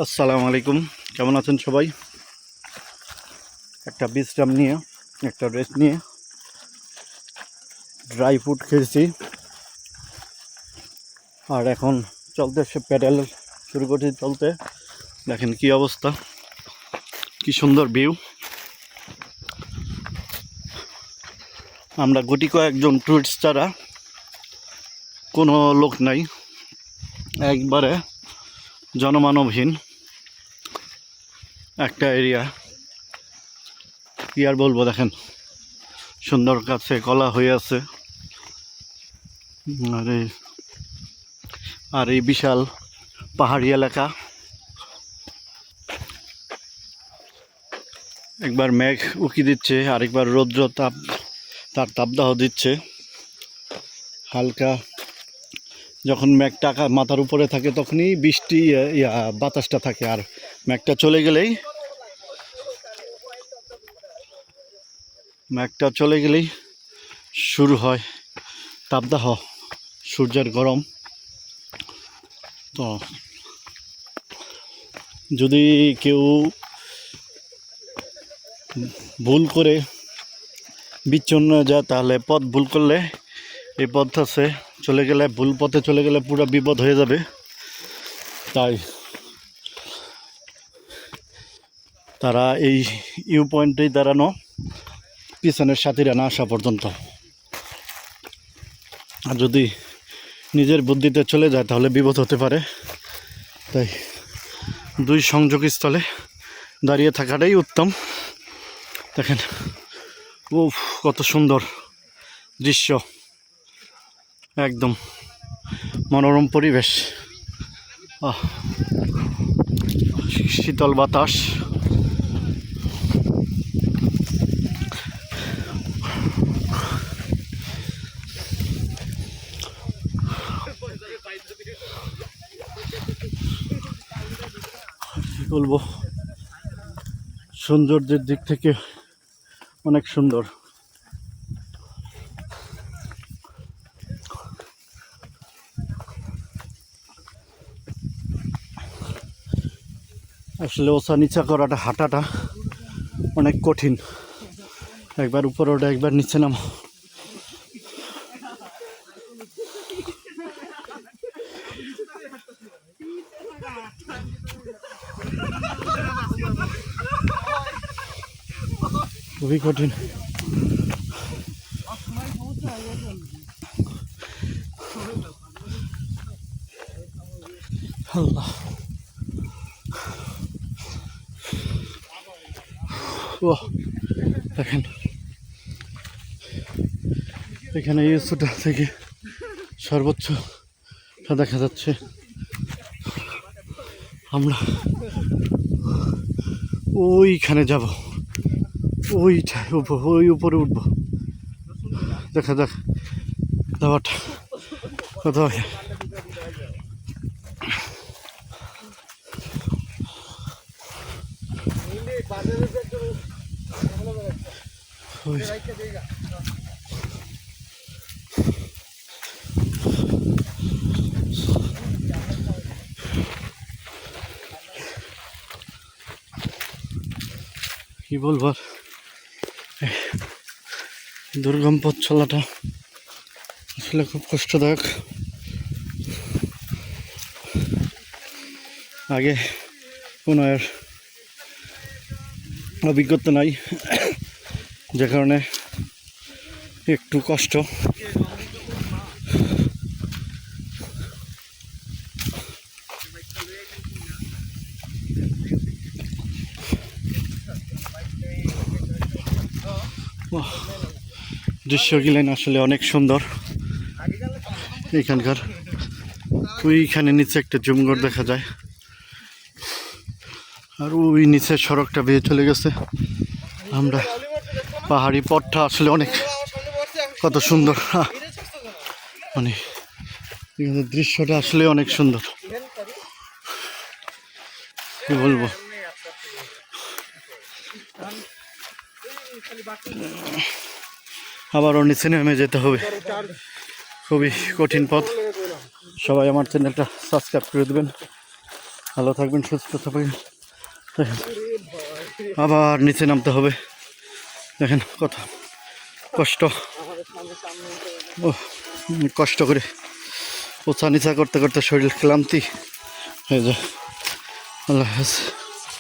আসসালামু আলাইকুম, কেমন আছেন সবাই? একটা বিশ্রাম নিয়ে, একটা রেস্ট নিয়ে ড্রাই ফ্রুট খেয়েছি। আর এখন চলতেছে, প্যাডেল শুরু করছি চলতে। দেখেন কি অবস্থা, কি সুন্দর ভিউ। আমরা গুটি কয়েকজন টুরিস্ট ছাড়া কোনো লোক নাই, একবারে জনমানবহীন একটা এরিয়া। কি আর বলবো, দেখেন সুন্দর কাছে কলা হয়ে আছে। আর এই বিশাল পাহাড়ি এলাকা। একবার মেঘ উকি দিচ্ছে, আরেকবার রৌদ্র তার তাপদাহ দিচ্ছে। হালকা যখন মেঘটা মাথার উপরে থাকে তখনই বৃষ্টি বাতাসটা থাকে, আর মেঘটা চলে গেলেই শুরু হয় তাপদাহ, সূর্যের গরম। তো যদি কেউ ভুল করে বিচ্ছন্ন যায়, তাহলে পথ ভুল করলে এই পথ আছে, চলে গেলে ভুল পথে চলে গেলে পুরো বিপদ হয়ে যাবে। তাই তারা এই ইউ পয়েন্টেই দাঁড়ানো, পিছনের সাথীরা না আসা পর্যন্ত। আর যদি নিজের বুদ্ধিতে চলে যায় তাহলে বিপদ হতে পারে। তাই দুই সংযোগস্থলে দাঁড়িয়ে থাকাটাই উত্তম। দেখেন কত সুন্দর দৃশ্য, একদম মনোরম পরিবেশ। শীতল বাতাস। বলবো, সৌন্দর্যের দিক থেকে অনেক সুন্দর। আসলে ওসা নিচা করাটা, হাঁটাটা অনেক কঠিন। একবার উপরে ওঠে, একবার নিচে নামো। খুবই কঠিন। আল্লাহ, ও দেখেন এখানে ইউসুটা থেকে সর্বোচ্চ দেখা যাচ্ছে। আমরা ওইখানে যাব, ওই উপরে উঠবো। দেখা যাক দাওয়াটা কত হয়। কি বলবো, দুর্গম পথ চলাটা আসলে খুব কষ্টদায়ক। আগে কোনো এর অভিজ্ঞতা নাই, যে কারণে একটু কষ্ট। দৃশ্যগুলেন আসলে অনেক সুন্দর। এখানকার ওইখানে নিচে একটা জুমঘর দেখা যায়, আর ওই নিচে সড়কটা বেয়ে চলে গেছে। আমরা পাহাড়ি পথটা আসলে অনেক কত সুন্দর, মানে দৃশ্যটা আসলে অনেক সুন্দর। কি বলবো, আবারও নিচে নেমে যেতে হবে। খুবই কঠিন পথ। সবাই আমার চ্যানেলটা সাবস্ক্রাইব করে দেবেন। ভালো থাকবেন, সুস্থ থাকবেন। দেখেন আবার নিচে নামতে হবে, দেখেন কত কষ্ট। ও কষ্ট করে ওচা নিচা করতে করতে শরীর ক্লান্তি হয়ে যায়। আল্লাহ হাফেজ।